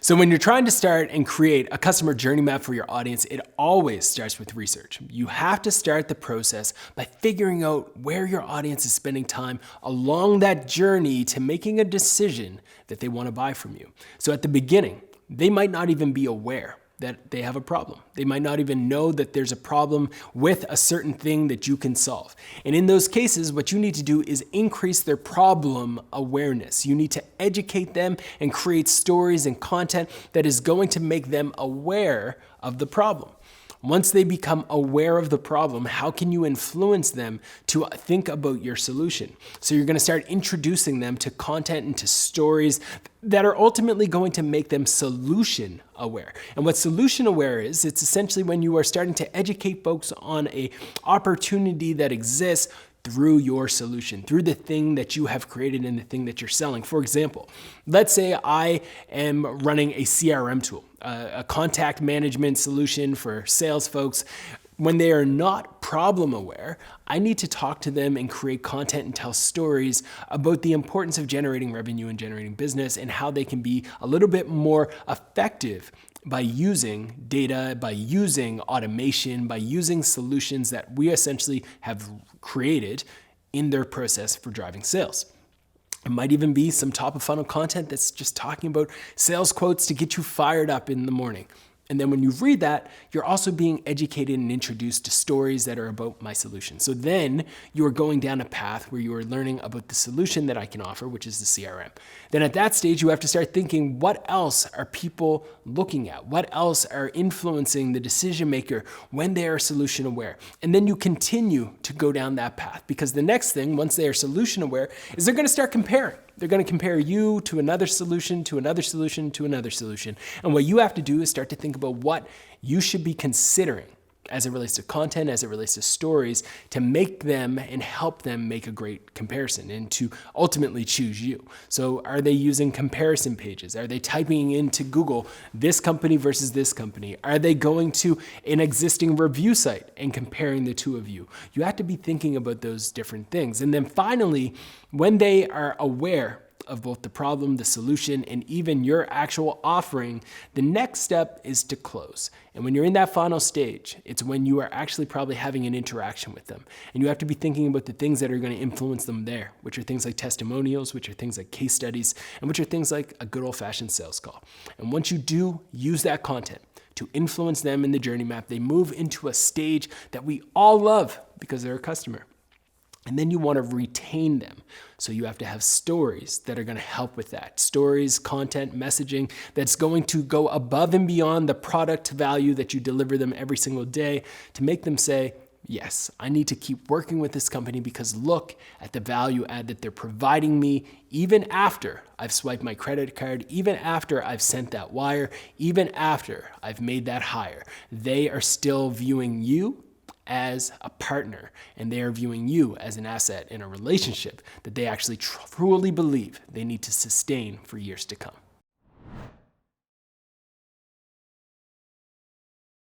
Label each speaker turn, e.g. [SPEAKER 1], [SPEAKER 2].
[SPEAKER 1] So when you're trying to start and create a customer journey map for your audience, it always starts with research. You have to start the process by figuring out where your audience is spending time along that journey to making a decision that they want to buy from you. So at the beginning, they might not even be aware that they have a problem. They might not even know that there's a problem with a certain thing that you can solve. And in those cases, what you need to do is increase their problem awareness. You need to educate them and create stories and content that is going to make them aware of the problem. Once they become aware of the problem, how can you influence them to think about your solution? So you're going to start introducing them to content and to stories that are ultimately going to make them solution aware. And what solution aware is, it's essentially when you are starting to educate folks on an opportunity that exists through your solution, through the thing that you have created and the thing that you're selling. For example, let's say I am running a CRM tool, a contact management solution for sales folks. When they are not problem aware, I need to talk to them and create content and tell stories about the importance of generating revenue and generating business and how they can be a little bit more effective by using data, by using automation, by using solutions that we essentially have created in their process for driving sales. It might even be some top of funnel content that's just talking about sales quotes to get you fired up in the morning. And then when you read that, you're also being educated and introduced to stories that are about my solution. So then you are going down a path where you are learning about the solution that I can offer, which is the CRM. Then at that stage, you have to start thinking, what else are people looking at? What else are influencing the decision maker when they are solution aware? And then you continue to go down that path, because the next thing, once they are solution aware, is they're going to start comparing. They're going to compare you to another solution, to another solution, to another solution. And what you have to do is start to think about what you should be considering as it relates to content, as it relates to stories, to make them and help them make a great comparison and to ultimately choose you. So are they using comparison pages? Are they typing into Google this company versus this company? Are they going to an existing review site and comparing the two of you? You have to be thinking about those different things. And then finally, when they are aware of both the problem, the solution, and even your actual offering, the next step is to close. And when you're in that final stage, it's when you are actually probably having an interaction with them. And you have to be thinking about the things that are going to influence them there, which are things like testimonials, which are things like case studies, and which are things like a good old-fashioned sales call. And once you do use that content to influence them in the journey map, they move into a stage that we all love because they're a customer. And then you want to retain them. So you have to have stories that are going to help with that. Stories, content, messaging that's going to go above and beyond the product value that you deliver them every single day to make them say, yes, I need to keep working with this company because look at the value add that they're providing me even after I've swiped my credit card, even after I've sent that wire, even after I've made that hire. They are still viewing you as a partner, and they are viewing you as an asset in a relationship that they actually truly believe they need to sustain for years to come.